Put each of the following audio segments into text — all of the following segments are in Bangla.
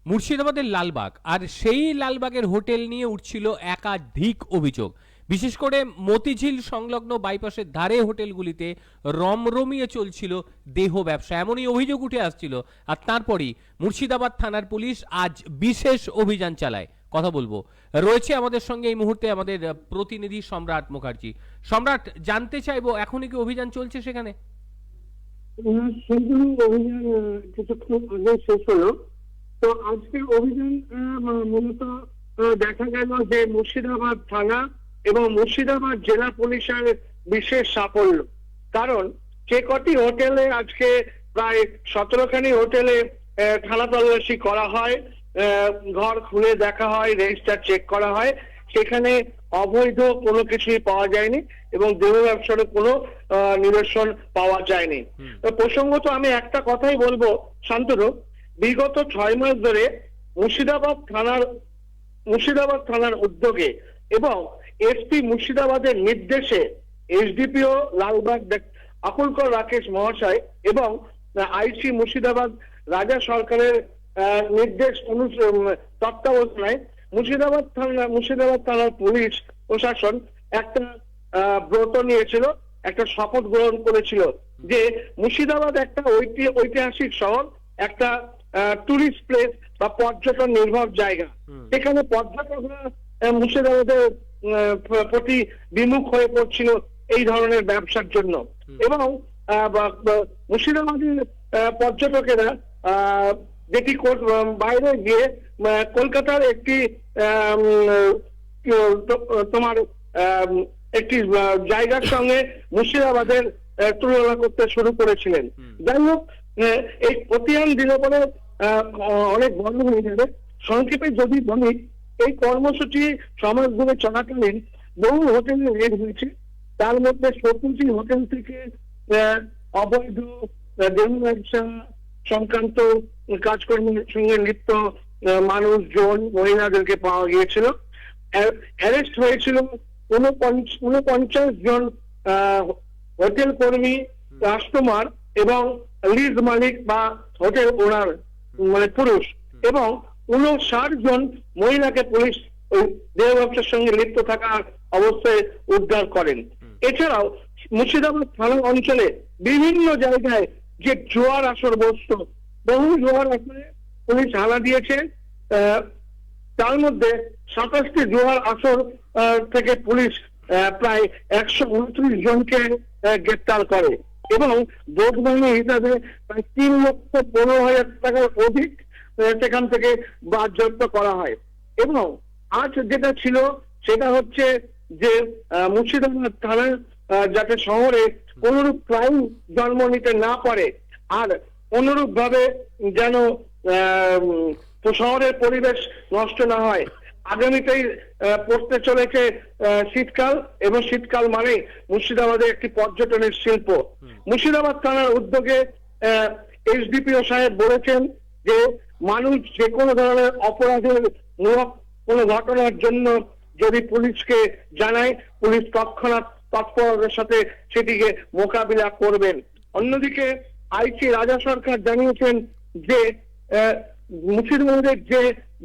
মুর্শিদাবাদের লালবাগ, আর সেই লালবাগের হোটেল নিয়ে উঠছিল একাধিক অভিযোগ। বিশেষ করে মতিঝিল সংলগ্ন বাইপাসের ধারে হোটেলগুলিতে রমরমিয়ে চলছিল দেহ ব্যবসা, এমনই অভিযোগ উঠে আসছিল। আর তারপরই মুর্শিদাবাদ থানার পুলিশ আজ বিশেষ অভিযান চালায়। কথা বলবো, রয়েছে আমাদের সঙ্গে এই মুহূর্তে আমাদের প্রতিনিধি সম্রাট মুখার্জি। সম্রাট, জানতে চাইবো এখনই কি অভিযান চলছে সেখানে? সেইগুলো অভিযান কিছুক্ষণ আগে শেষ হলো। তো আজকের অভিযান মূলত দেখা গেল যে মুর্শিদাবাদ থানা এবং মুর্শিদাবাদ জেলা পুলিশের বিশেষ সাফল্য। কারণ যে কটি হোটেলে আজকে প্রায় 17খানি হোটেলে থানা তল্লাশি করা হয়, ঘর খুলে দেখা হয়, রেজিস্টার চেক করা হয়, সেখানে অবৈধ কোনো কিছুই পাওয়া যায়নি এবং দেহ ব্যবসার কোনো নিদর্শন পাওয়া যায়নি। তো প্রসঙ্গত আমি একটা কথাই বলবো শান্তনু, বিগত 6 মাস ধরে মুর্শিদাবাদ থানার উদ্যোগে এবং এসপি মুর্শিদাবাদের নির্দেশে এসডিপিও লালবাগ আকুলকর রাকেশ মহাশয় এবং আইসি মুর্শিদাবাদ রাজা সরকারের নির্দেশ তত্ত্বাবধানে মুর্শিদাবাদ থানার পুলিশ প্রশাসন একটা ব্রত নিয়েছিল, একটা শপথ গ্রহণ করেছিল যে মুর্শিদাবাদ একটা ঐতিহাসিক শহর, একটা টুরিস্ট প্লেস বা পর্যটন নির্ভর জায়গা। সেখানে পর্যটকরা মুর্শিদাবাদের প্রতি বিমুখ হয়ে পড়ছিল এই ধরনের ব্যবসার জন্য এবং মুর্শিদাবাদের পর্যটকেরা যেটি বাইরে গিয়ে কলকাতার একটি তোমার একটি জায়গার সঙ্গে মুর্শিদাবাদের তুলনা করতে শুরু করেছিলেন। যাই হোক, এই প্রতিয়ান দিলে পরে অনেক বন্ধ হয়ে যাবে। সংক্ষেপে যদি বলি, এই কর্মসূচি সমাজ ধরে চলাকালীন বহু হোটেলে রেড হয়েছে। তার মধ্যে 70টি হোটেল থেকে অবৈধ দেহ ব্যবসা সংক্রান্ত কাজকর্মের সঙ্গে লিপ্ত মানুষজন, মহিলাদেরকে পাওয়া গিয়েছিল। অ্যারেস্ট হয়েছিল 49 জন হোটেল কর্মী, কাস্টমার এবং লিজ মালিক বা হোটেল ওনার মানে পুরুষ, এবং 59 জন মহিলাকে পুলিশ ওই দেহ ব্যবসার সঙ্গে লিপ্ত থাকার অবস্থায় উদ্ধার করেন। এছাড়াও মুর্শিদাবাদ থানা অঞ্চলে বিভিন্ন জায়গায় যে জোয়ার আসর বসত, বহু জোয়ার আসরে পুলিশ হানা দিয়েছে। তার মধ্যে 27টি জোয়ার আসর থেকে পুলিশ প্রায় 129 জনকে গ্রেপ্তার করে এবং ভোটবাণী হিসাবে প্রায় 3,15,000 টাকার অধিক সেখান থেকে বাজেয়াপ্ত করা হয়। এবং আজ যেটা ছিল সেটা হচ্ছে যে মুর্শিদাবাদ থানা যাতে শহরে কোনরূপ ক্রাইম জন্ম নিতে না পারে আর অনুরূপ ভাবে যেন শহরের পরিবেশ নষ্ট না হয়। আগামীতেই পড়তে চলেছে শীতকাল এবং শীতকাল মানে মুর্শিদাবাদে একটি পর্যটনের শিল্প। মুর্শিদাবাদ থানার উদ্যোগে এসডিপিও সাহেব বলেছেন যে মানুষ যে কোনো ধরনের অপরাধের মূলক কোনো ঘটনার জন্য যদি পুলিশকে জানায়, পুলিশ তৎক্ষণাৎ তৎপরতার সাথে সেটিকে মোকাবিলা করবেন। অন্যদিকে আইসি রাজা সরকার জানিয়েছেন যে মুর্শিদাবাদের যে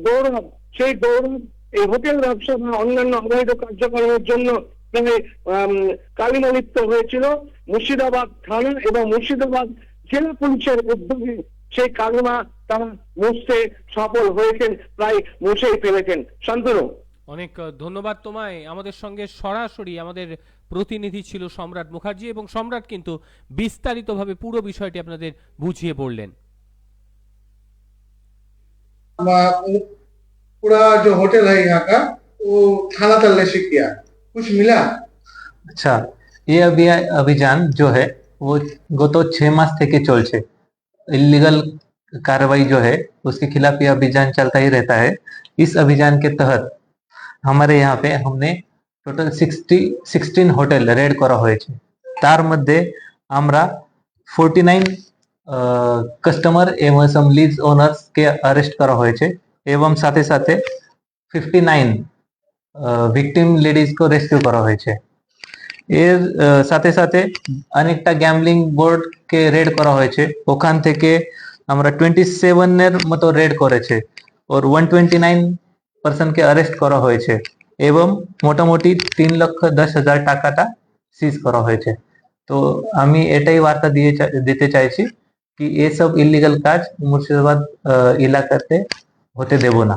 গৌরব, সেই গৌরব এই হোটেল ব্যবসা বা অন্যান্য অবৈধ কার্যক্রমের জন্য কালিমালিপ্ত হয়েছিল। মুর্শিদাবাদ থানা এবং মুর্শিদাবাদ জেলা পুলিশের উদ্যোগে সেই কালিমা তারা মুছতে সফল হয়েছেন, প্রায় মুছেই ফেলেছেন। শান্তনু, অনেক ধন্যবাদ তোমায়। আমাদের সঙ্গে সরাসরি আমাদের প্রতিনিধি ছিল সম্রাট মুখার্জি এবং সম্রাট কিন্তু বিস্তারিতভাবে পুরো বিষয়টি আপনাদের বুঝিয়ে বললেন। पूरा जो होटल है यहाँ का वो थाना तलाशी किया, कुछ मिला? अच्छा, ये अभियान जो है वो गत 6 मास থেকে চলছে। इलीगल कार्रवाई जो है उसके खिलाफ ये अभियान चलता ही रहता है। इस अभियान के तहत हमारे यहाँ पे हमने টোটাল 16 হোটেল রেড করা হয়েছে। তার মধ্যে আমরা 49 কাস্টমার এবং সাম লিজ ওনার্স কে অ্যারেস্ট করা হয়েছে এবং সাথে সাথে 59 ভিকটিম লেডিজ को রেস্কিউ করা হয়েছে। এর সাথে সাথে অনেকটা গ্যাম্বলিং বোর্ড কে রেড করা হয়েছে। ওখান থেকে আমরা 27 এর মতো রেড করেছে। और 129 পার্সনকে অ্যারেস্ট করা হয়েছে এবং মোটামুটি 3,10,000 টাকাটা সিজ করা হয়েছে। তো আমি এটাই বার্তা দিতে চাইছি কি এসব ইলিগাল কাজ মুর্শিদাবাদ এলাকাতে হতে দেব না।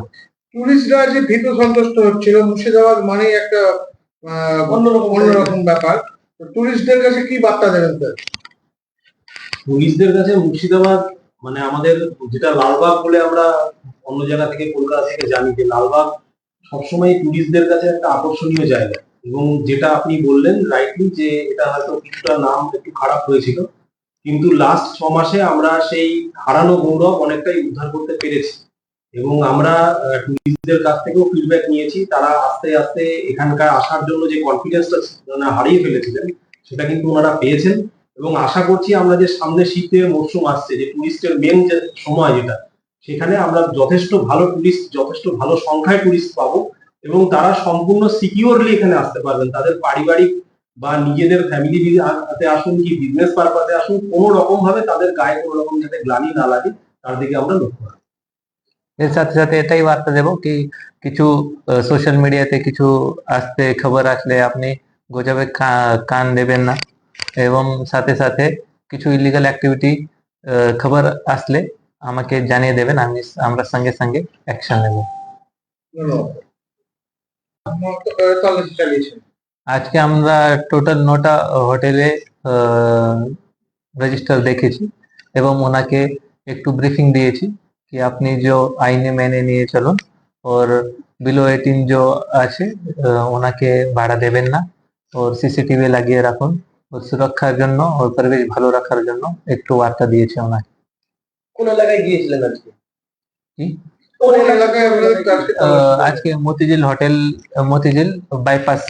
টুরিস্টরা যে ভীত সন্তুষ্ট হচ্ছিল, মুর্শিদাবাদ মানেই একটা অন্যরকম ব্যাপার, টুরিস্টদের কাছে কি বার্তা দেবেন স্যার? টুরিস্টদের কাছে মুর্শিদাবাদ মানে আমাদের যেটা লালবাগ বলে আমরা অন্য জায়গা থেকে কলকাতা থেকে জানি যে লালবাগ সবসময় টুরিস্টদের কাছে একটা আকর্ষণীয় জায়গা। এবং যেটা আপনি বললেন রাইটলি যে এটা হয়তো কিছুটা নাম একটু খারাপ হয়েছিল, কিন্তু লাস্ট 6 মাসে আমরা সেই হারানো গৌরব অনেকটাই উদ্ধার করতে পেরেছি। এবং আমরা টুরিস্টদের কাছ থেকেও ফিডব্যাক নিয়েছি, তারা আস্তে আস্তে এখানকার আসার জন্য যে কনফিডেন্সটা হারিয়ে ফেলেছিলেন সেটা কিন্তু ওনারা পেয়েছেন। এবং আশা করছি আমরা যে সামনে শীতের মরশুম আসছে, যে টুরিস্টের মেন যে সময় যেটা, সেখানে আমরা যথেষ্ট ভালো সংখ্যায় টুরিস্ট পাবো এবং তারা সম্পূর্ণ সিকিউরলি এখানে আসতে পারবেন। তাদের পারিবারিক বা নিজেদের ফ্যামিলি হাতে আসুন কি বিজনেস পারপাসে আসুন, কোনো রকম ভাবে তাদের গায়ে কোনো রকম যাতে গ্লানি না লাগে তার দিকে আমরা লক্ষ্য রাখবো। এর সাথে সাথে এটাই বার্তা দেব কি কিছু সোশ্যাল মিডিয়াতে কিছু আসতে খবর আসলে আপনি গুজবে কান দেবেন না এবং সাথে সাথে কিছু ইলিগাল অ্যাক্টিভিটি খবর আসলে আমাকে জানিয়ে দেবেন, আমরা সঙ্গে সঙ্গে অ্যাকশন নেব। তল্লাশি চালিয়েছেন। আজকে আমরা টোটাল 9টা হোটেলে রেজিস্টার দেখেছি এবং ওনাকে একটু ব্রিফিং দিয়েছি कि আপনি जो আইনে মেনে নিয়ে চলুন और বিলো 18 जो আছে ওনাকে ভাড়া দেবেন না और সিসিটিভি লাগিয়ে রাখুন और সুরক্ষার জন্য और পরিবেশ ভালো রাখার জন্য একটু বার্তা দিয়েছে ওনাকে। কোন এলাকায় গিয়েছিলেন আজকে? কি কোন এলাকায় আপনাদের আজকে তল্লাশি? আজকে Motijheel hotel Motijheel bypass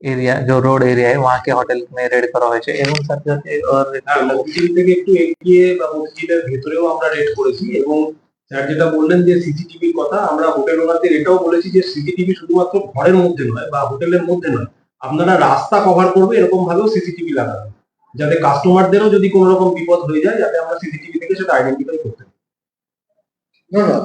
area जो रोड एरिया है वहाँ के होटल में रेड करा হয়েছে এবং সাথে সাথে और হ্যাঁ, মতিঝিল থেকে একটু এগিয়ে বা মতিঝিলের ভেতরেও আমরা রেড করেছি। এবং স্যার যেটা বললেন যে সিসিটিভির কথা, আমরা হোটেল ওনাদের এটাও বলেছি যে সিসিটিভি শুধুমাত্র ঘরের মধ্যে নয় বা হোটেলের মধ্যে নয়, আপনারা রাস্তা কভার করবে এরকম ভাবেও সিসিটিভি লাগাবেন, যাতে কাস্টমারদেরও যদি কোনো রকম বিপদ হয়ে যায় যাতে আমরা সিসিটিভি থেকে সেটা আইডেন্টিফাই করতে পারি। ধন্যবাদ।